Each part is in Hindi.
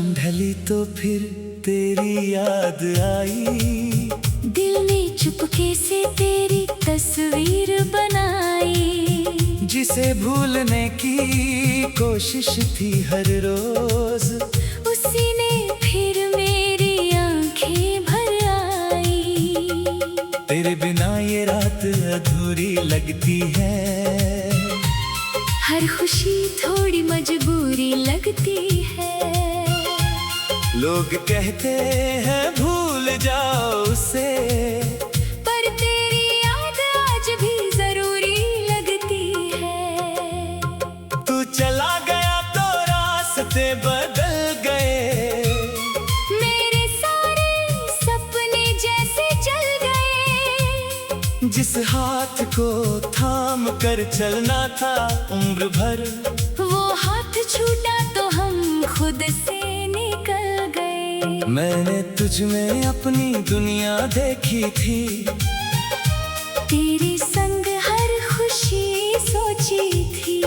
शाम ढली तो फिर तेरी याद आई। दिल ने चुपके से तेरी तस्वीर बनाई। जिसे भूलने की कोशिश थी हर रोज, उसी ने फिर मेरी आंखें भर आई। तेरे बिना ये रात अधूरी लगती है। हर खुशी थोड़ी मजबूरी लगती है। लोग कहते हैं भूल जाओ उसे, पर तेरी याद आज भी जरूरी लगती है। तू चला गया तो रास्ते बदल गए। मेरे सारे सपने जैसे जल गए। जिस हाथ को थाम कर चलना था उम्र भर, वो हाथ छूटा तो हम खुद से निकल गए। मैंने तुझ में अपनी दुनिया देखी थी। तेरे संग हर खुशी सोची थी।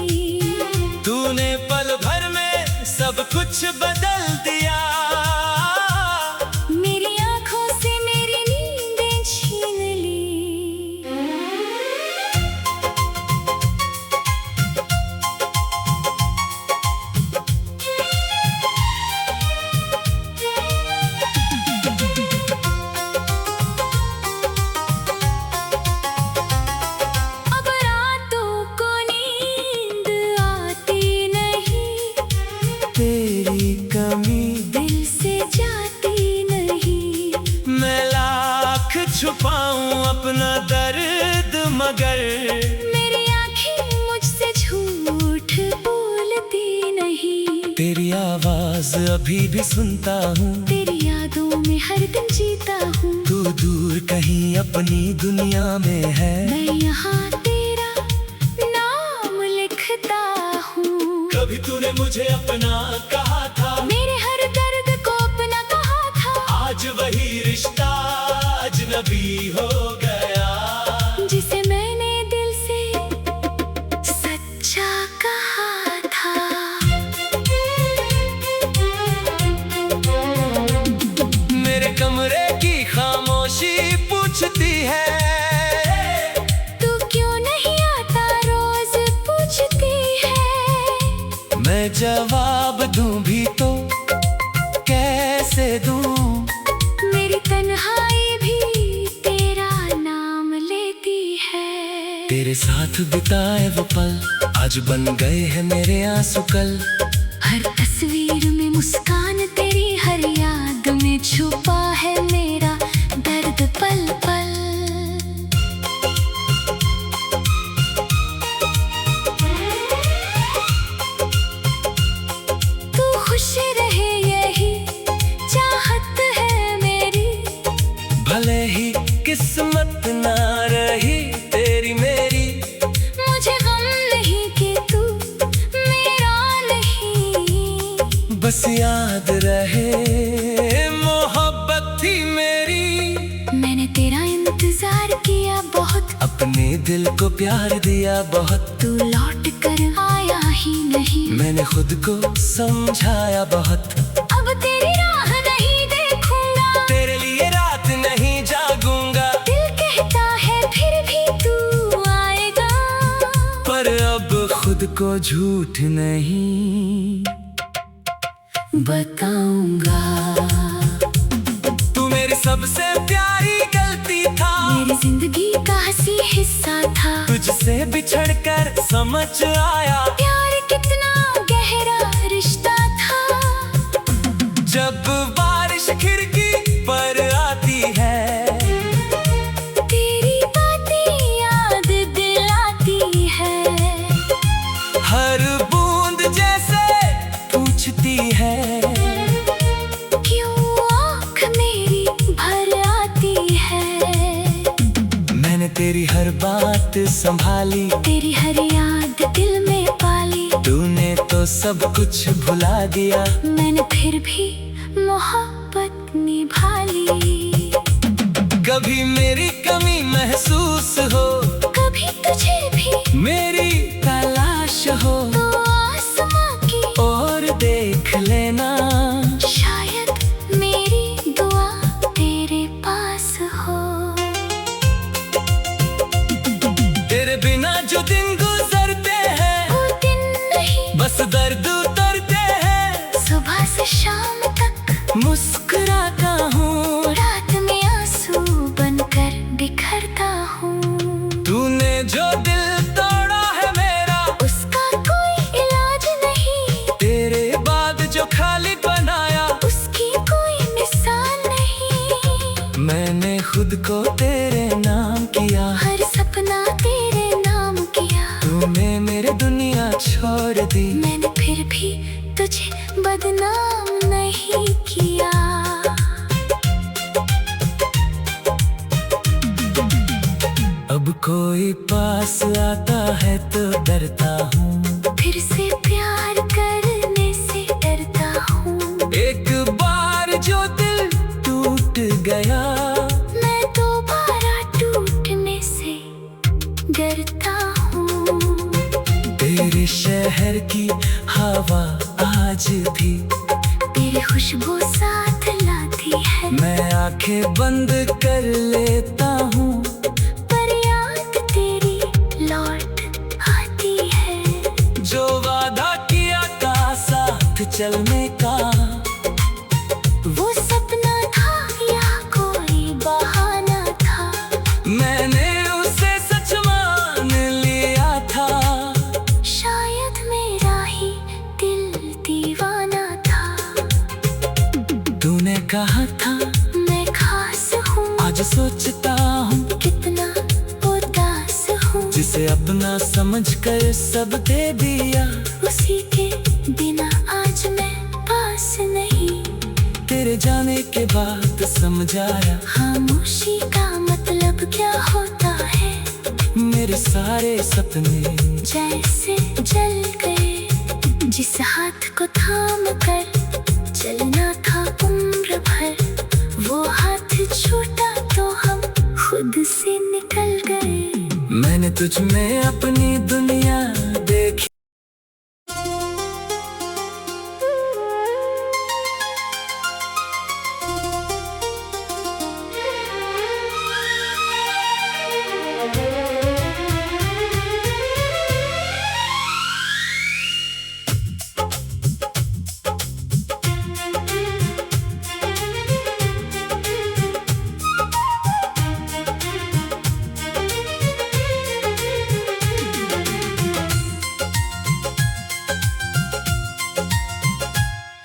तूने पल भर में सब कुछ बदल दिया। मेरी आंखों से मेरी नींदें छीन ली। अब रातों को नींद आती नहीं। तेरी कमी दिल से जाती नहीं। मैं लाख छुपाऊं अपना दर्द, मगर मेरी आँखें मुझसे झूठ बोलती नहीं। तेरी आवाज अभी भी सुनता हूँ। तेरी यादों में हर दिन जीता हूँ। तू दूर कहीं अपनी दुनिया में है। मैं यहाँ तेरा नाम लिखता हूँ। कभी तूने मुझे अपना कहा था, मेरे हर दर्द को अपना कहा था। आज वही रिश्ता अजनबी हो गया। जिसे मैंने दिल से सच्चा कहा था। मेरे कमरे की खामोशी पूछती है, तू क्यों नहीं आता रोज पूछती है। मैं जवाब दूं भी तो कैसे दूं। मेरी तन्हाई भी तेरा नाम लेती है। तेरे साथ बिताए वो पल आज बन गए हैं मेरे आंसू कल। हर तस्वीर में मुस्कान तेरी, हर याद में छुपा है मेरा दर्द पल पल। तू खुश रहे यही चाहत है मेरी। भले ही किस्मत ना रही तेरी मेरी, मुझे गम नहीं कि तू मेरा नहीं। बस याद रहे मोहब्बत थी मेरी। मैंने तेरा इंतजार किया बहुत। अपने दिल को प्यार दिया बहुत। तू लौट कर आया ही नहीं। मैंने खुद को समझाया बहुत। अब तेरी राह नहीं देखूंगा। तेरे लिए रात नहीं जागूंगा। दिल कहता है फिर भी तू आएगा। पर अब खुद को झूठ नहीं बताऊंगा। तू मेरी सबसे प्यारी गलती था। मेरी जिंदगी का हंसी हिस्सा था। तुझसे बिछड़कर समझ आया प्यार कितना गहरा रिश्ता था। जब बारिश खिड़की पर आती है, तेरी बातें याद दिलाती है। हर बूंद जैसे पूछती है, क्यों आँख मेरी भर आती है। मैंने तेरी हर बात संभाली। तेरी हर याद दिल में पाली। तूने तो सब कुछ भुला दिया। मैंने फिर भी मोहब्बत निभा ली। कभी मेरी कमी महसूस हो, कभी तुझे भी मेरी तलाश हो, तो आसमां की और देख लेना बस दर्द उतरते हैं। सुबह से शाम तक मुस्कुराता हूँ, रात में आंसू बनकर बिखरता हूँ। तूने जो दिल तोड़ा है मेरा, उसका कोई इलाज नहीं। तेरे बाद जो खाली बनाया, उसकी कोई मिसाल नहीं। मैंने खुद को तेरे नाम किया, हर सपना तेरे नाम किया। तूने मेरे दुनिया छोड़ दी, मैंने फिर भी तुझे बदनाम नहीं किया। अब कोई पास आता है तो डरता हूँ, फिर से प्यार करने से डरता हूँ। एक बार जो दिल टूट गया, मैं दोबारा टूटने से डरता हूँ। तेरे शहर की हवा आज भी तेरी खुशबू साथ लाती है। मैं आंखें बंद कर लेता हूँ, पर याद तेरी लौट आती है। जो वादा किया था साथ चलने का, वो सपना था या कोई बहाना था। मैंने उसे सच मान लिया था। शायद मेरा ही दिल दीवाना था। तूने कहा था मैं खास हूँ, आज सोचता हूँ कितना उदास हूँ। जिसे अपना समझकर सब दे दिया, उसी के बिना आज मैं पास नहीं। तेरे जाने के बाद समझाया, खामोशी का मतलब क्या होता है। मेरे सारे सपने जैसे जल गए। जिस हाथ को थाम कर चलना था उम्र भर, वो हाथ छूटा तो हम खुद से निकल गए। मैंने तुझ में अपनी दुनिया देखी।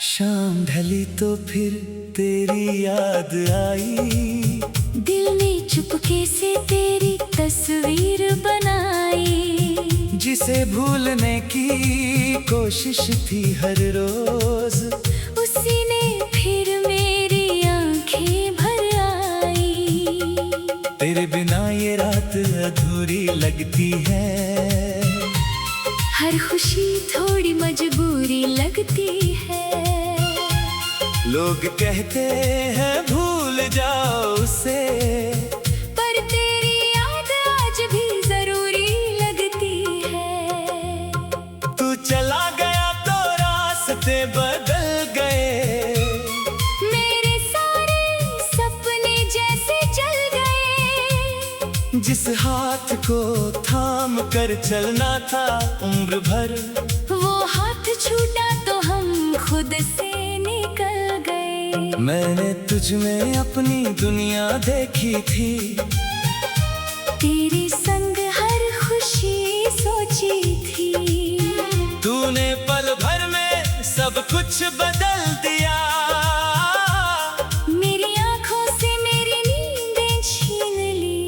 शाम ढली तो फिर तेरी याद आई, दिल ने चुपके से तेरी तस्वीर बनाई। जिसे भूलने की कोशिश थी हर रोज, उसी ने फिर मेरी आंखें भर आई। तेरे बिना ये रात अधूरी लगती है। हर खुशी थोड़ी मजबूरी लगती है। लोग कहते हैं भूल जाओ उसे, पर तेरी याद आज भी जरूरी लगती है। तू चला गया तो रास्ते बदल गए, मेरे सारे सपने जैसे जल गए। जिस हाथ को थाम कर चलना था उम्र भर, वो हाथ छूटा तो हम खुद से निकल गए। मैंने तुझ में अपनी दुनिया देखी थी, तेरे संग हर खुशी सोची थी। तूने पल भर में सब कुछ बदल दिया। मेरी आंखों से मेरी नींदें छीन ली।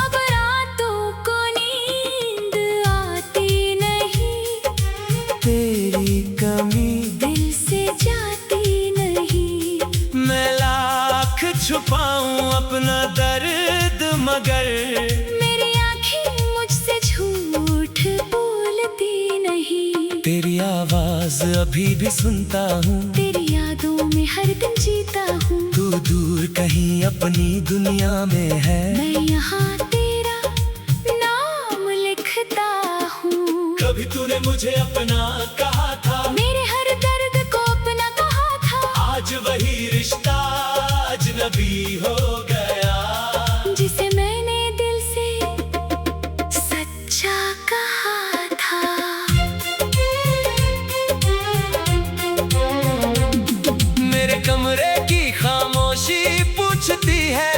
अब रातों को नींद आती नहीं, तेरी कमी दिल से जाती नहीं। मैं लाख छुपाऊं अपना दर्द, मगर मेरी आंखें मुझसे झूठ बोलती नहीं। तेरी आवाज अभी भी सुनता हूँ। तेरी यादों में हर दिन जीता हूँ। तू दूर कहीं अपनी दुनिया में है, मैं यहाँ तेरा नाम लिखता हूँ। कभी तूने मुझे अपना कहा था, मेरे हर दर्द को अपना कहा था। आज वही रिश्ता अजनबी हो गया, जिसे मैंने दिल से सच्चा कहा था। मेरे कमरे की खामोशी पूछती है,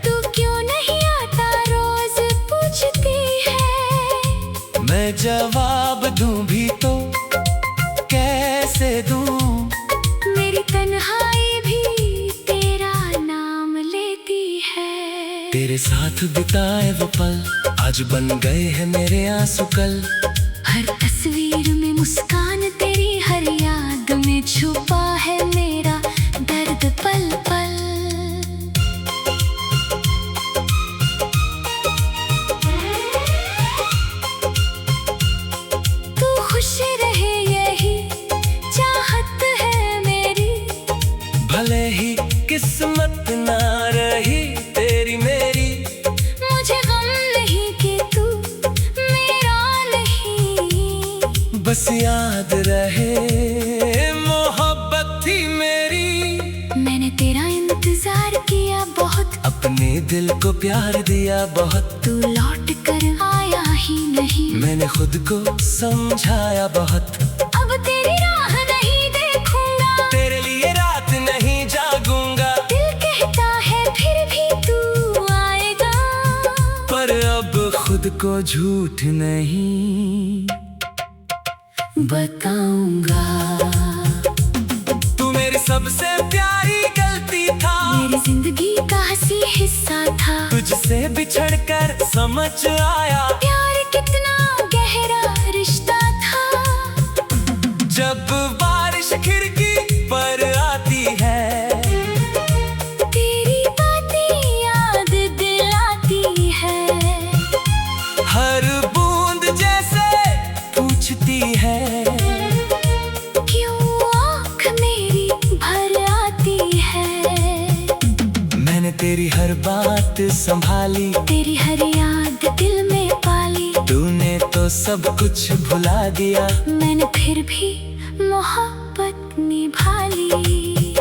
तू क्यों नहीं आता रोज पूछती है। मैं जवाब दूं भी तो कैसे दूं, मेरी तन्हाई भी तेरा नाम लेती है। तेरे साथ बिताए वो पल आज बन गए हैं मेरे आंसू कल। हर तस्वीर में मुस्कान तेरी, हर याद में छुपा है मेरा दर्द पल पल। तू खुश रहे यही चाहत है मेरी, भले ही किस्मत ना रही तेरी मेरी, मुझे गम नहीं कि तू मेरा नहीं। बस याद रहे मोहब्बत थी मेरी। मैंने तेरा इंतजार किया बहुत, अपने दिल को प्यार दिया बहुत, तू लौट कर आया ही नहीं। मैंने खुद को समझाया बहुत, अब तेरी राह नहीं देखूंगा, तेरे लिए रात नहीं जागूंगा। दिल कहता है फिर भी तू आएगा, पर अब खुद को झूठ नहीं बताऊंगा। तू मेरी सबसे प्यारी गलती था, मेरी जिंदगी का हंसी हिस्सा था। तुझसे बिछड़कर समझ आया प्यार कितना गहरा रिश्ता था। जब बारिश खिड़की पर आती है, तेरी बातें याद दिलाती है। हर बूंद जैसे पूछती है, क्यों आँख मेरी भर आती है। मैंने तेरी हर बात संभाली, तेरी हर याद दिल में पाली। तूने तो सब कुछ भुला दिया, मैंने फिर भी मोहब्बत निभा ली।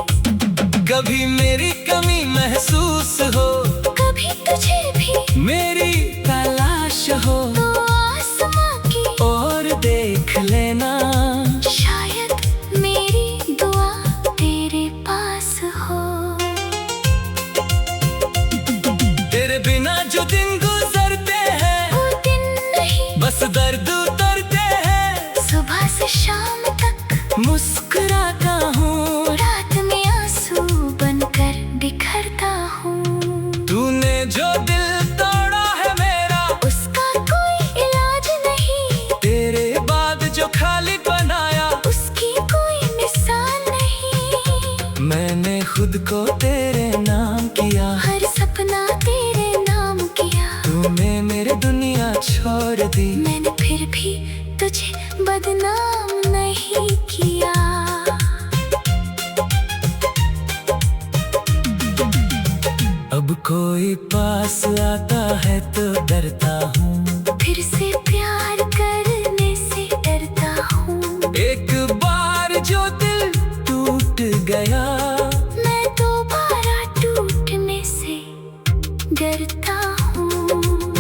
कभी मेरी कमी महसूस हो, कभी तुझे भी मेरी तलाश हो, तो आसमां की और देख लेना शायद मेरी दुआ तेरे पास हो। तेरे बिना जो दिन गुजरते हैं, वो दिन नहीं बस दर्द उतरते हैं। सुबह से शाम तक मुस्कुराता हूँ, रात में आंसू बनकर बिखरता हूँ। तूने जो दिल तोड़ा है मेरा, उसका कोई इलाज नहीं, तेरे बाद जो खाली बनाया, उसकी कोई मिसाल नहीं। मैंने खुद को तेरे नाम किया, हर सपना तेरे नाम किया। तूने मेरे दुनिया छोड़ दी, मैंने फिर भी तुझे बदनाम नहीं किया। अब कोई पास आता है तो डरता हूँ, फिर से प्यार करने से डरता हूँ। एक बार जो दिल टूट गया, मैं दोबारा टूटने से डरता हूँ।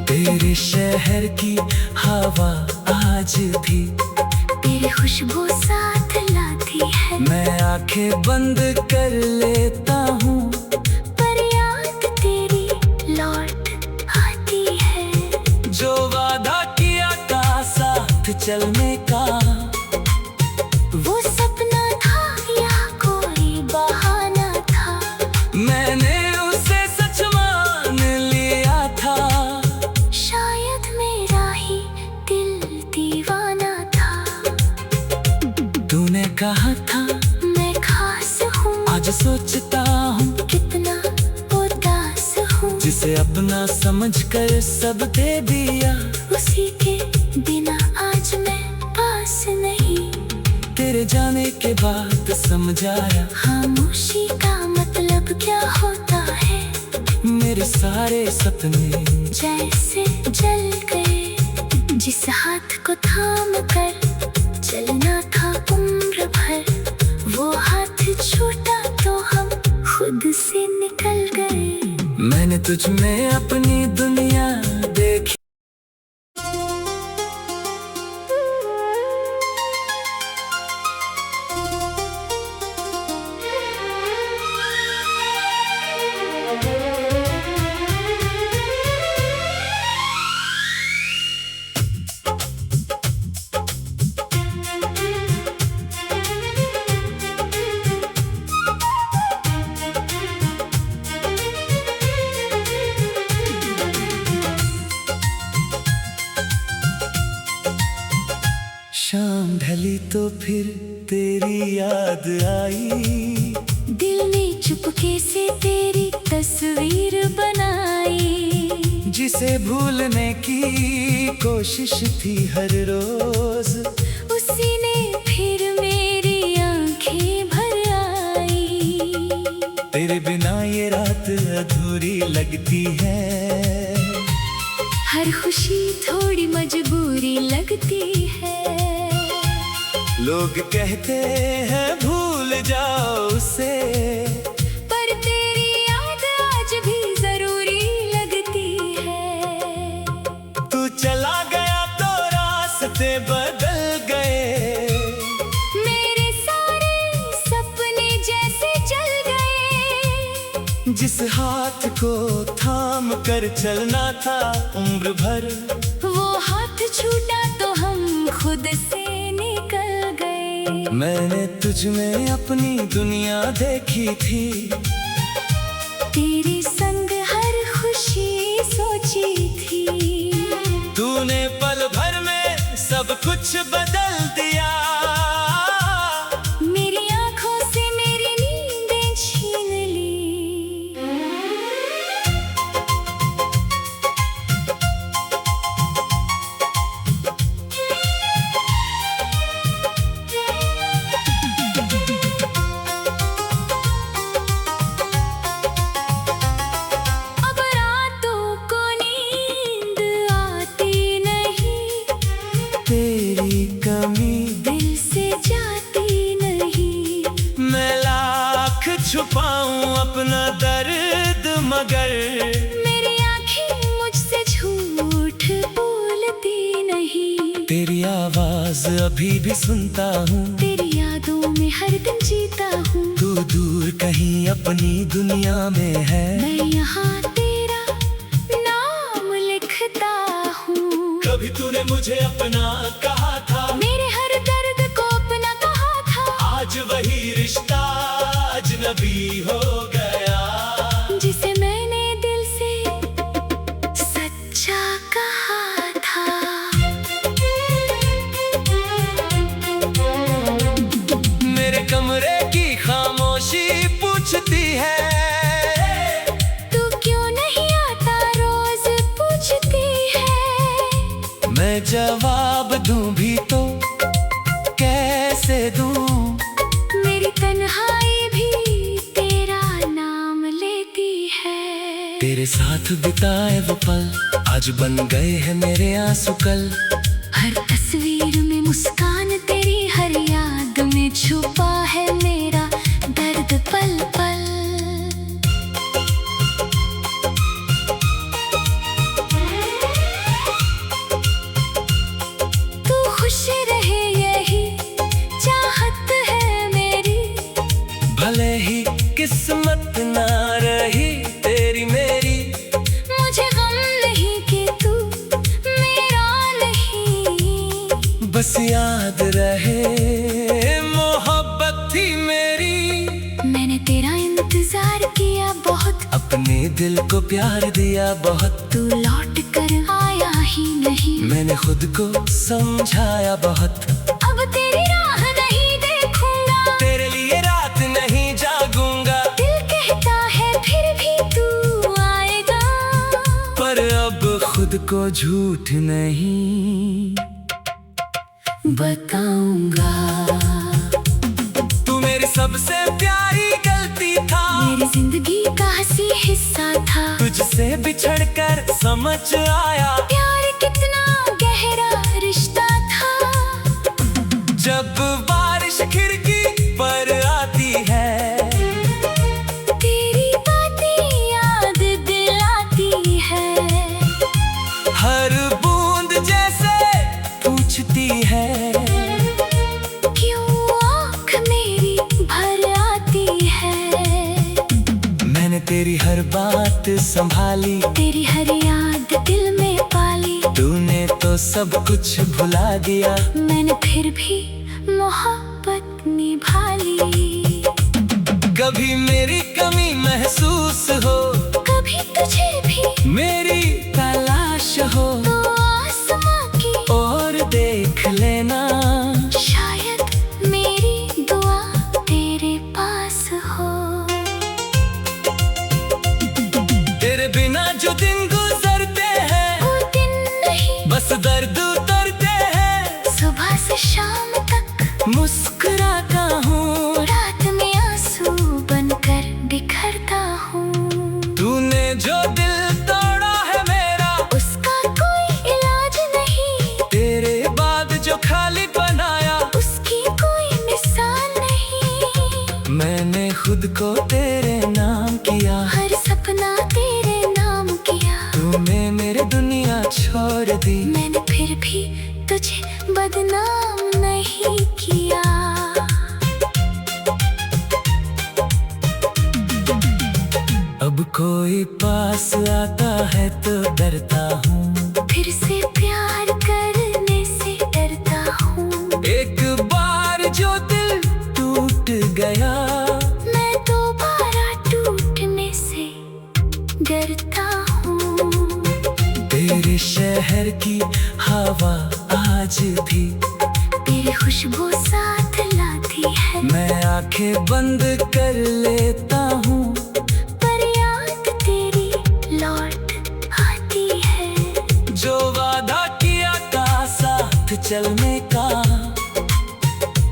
तेरे शहर की हवा आज भी तेरी खुशबू साथ लाती है। मैं आंखें बंद कर लेता हूँ, पर याद तेरी लौट आती है। जो वादा किया था साथ चलने का, वो सपना था या कोई बहाना था। मैंने उसे सच मान लिया था। शायद मेरा ही दिल दीवाना था। तूने कहा था मैं खास हूँ, आज सोचता हूँ कितना उदास हूँ। जिसे अपना समझकर सब दे दिया, उसी के बिना आज मैं पास नहीं। तेरे जाने के बाद समझ आया, खामोशी का मतलब क्या होता है। मेरे सारे सपने जैसे जल गए जिस हाथ को थाम कर चलना था उम्र भर, वो हाथ छूटा तो हम खुद से निकल गए। मैंने तुझ में अपनी दुनिया देखी। शाम ढली तो फिर तेरी याद आई, दिल ने चुपके से तेरी तस्वीर बनाई। जिसे भूलने की कोशिश थी हर रोज, उसी ने फिर मेरी आंखें भर आई। तेरे बिना ये रात अधूरी लगती है, हर खुशी थोड़ी मजबूरी लगती है। लोग कहते हैं भूल जाओ उसे, पर तेरी याद आज भी जरूरी लगती है। तू चला गया तो रास्ते बदल गए, मेरे सारे सपने जैसे जल गए। जिस हाथ को थाम कर चलना था उम्र भर, वो हाथ छूटा तो हम खुद से निकल गए। मैंने तुझ में अपनी दुनिया देखी थी, तेरे संग हर खुशी सोची थी। तूने पल भर में सब कुछ बदल दिया, मेरी आंखों से मेरी नींदें छीन ली। अब रातों को नींद आती नहीं, तेरी कमी दिल से जाती नहीं। मैं लाख छुपाऊं अपना दर्द, मगर मेरी आँखें मुझसे झूठ बोलती नहीं। तेरी आवाज अभी भी सुनता हूँ, तेरी यादों में हर दिन जीता हूँ। तू दूर कहीं अपनी दुनिया में है, मैं यहाँ तेरा नाम लिखता हूँ। कभी तूने मुझे अपना कहा था, मेरे हर दर्द को अपना कहा था। आज वही रिश्ता अजनबी हो गया। जिसे मैंने दिल से सच्चा कहा था। मेरे कमरे की खामोशी पूछती है, तू क्यों नहीं आता रोज पूछती है। मैं जवाब दूं भी तो कैसे दूं, मेरी तन्हाई भी तेरा नाम लेती है। तेरे साथ बिताए वो पल आज बन गए हैं मेरे आंसू कल। हर तस्वीर में मुस्कान तेरी, हर याद में छुपा है मेरा दर्द पल पल। तू खुश रहे यही चाहत है मेरी, भले ही किस्मत ना रही तेरी मेरी, मुझे गम नहीं कि तू मेरा नहीं। बस याद रहे मोहब्बत थी मेरी। मैंने तेरा इंतजार किया बहुत, अपने दिल को प्यार दिया बहुत, तू लौट कर आया ही नहीं। मैंने खुद को समझाया बहुत, अब तेरी राह नहीं देखूंगा, तेरे लिए रात नहीं जागूंगा। दिल कहता है फिर भी तू आएगा, पर अब खुद को झूठ नहीं बताऊंगा। तू मेरी सबसे प्यारी गलती था, मेरी जिंदगी का हंसी हिस्सा था। तुझसे बिछड़कर समझ आया प्यार कितना गहरा खिड़की पर आती है। तेरी बातें याद दिलाती है। हर बूंद जैसे पूछती है, क्यों आँख मेरी भर आती है। मैंने तेरी हर बात संभाली, तेरी हर याद दिल में पाली। तूने तो सब कुछ भुला दिया, मैंने फिर भी मोहब्बत निभा ली। कभी मेरी कमी महसूस हो, कभी तुझे भी मेरी तलाश हो, तो आसमां की और देख लेना। शायद मेरी दुआ तेरे पास हो। तेरे बिना जो दिन गुजरते हैं, वो दिन नहीं बस दर्द उतरते हैं। सुबह से शाम तक मुस्कुराता हूँ, रात में आंसू बनकर बिखरता हूँ। तूने जो दिल तोड़ा है मेरा, उसका कोई इलाज नहीं। तेरे बाद जो खाली बनाया, उसकी कोई मिसाल नहीं। मैंने खुद को तेरे नाम किया, हर सपना तेरे नाम किया। तूने मेरे दुनिया छोड़ दी, मैंने फिर भी तुझे बदनाम नहीं किया। अब कोई पास आता है तो डरता हूँ, फिर से प्यार करने से डरता हूँ। एक बार जो दिल टूट गया, मैं दोबारा टूटने से डरता हूँ। तेरे शहर की हवा आज भी तेरी खुशबू साथ लाती है। मैं आंखें बंद कर लेता हूँ, पर याद तेरी लौट आती है। जो वादा किया था साथ चलने का,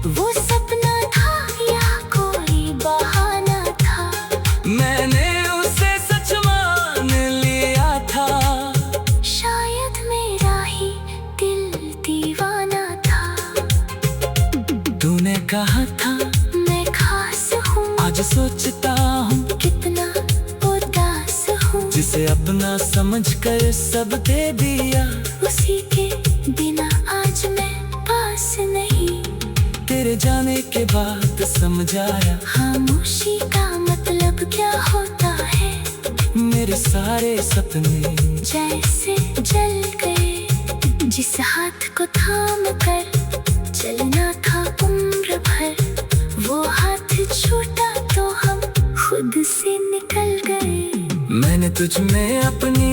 वो सपना था या कोई बहाना था। मैंने उसे सच मान लिया था। शायद मेरा ही दिल दीवाना था। तूने कहा था मैं खास हूँ, आज सोचता हूँ कितना उदास हूँ। जिसे अपना समझकर सब दे दिया, उसी के बिना आज मैं पास नहीं। तेरे जाने के बाद समझ आया, खामोशी का मतलब क्या होता है। मेरे सारे सपने जैसे जल गए। जिस हाथ को थाम कर चलना था उम्र भर, वो हाथ छूटा तो हम खुद से निकल गए। मैंने तुझ में अपनी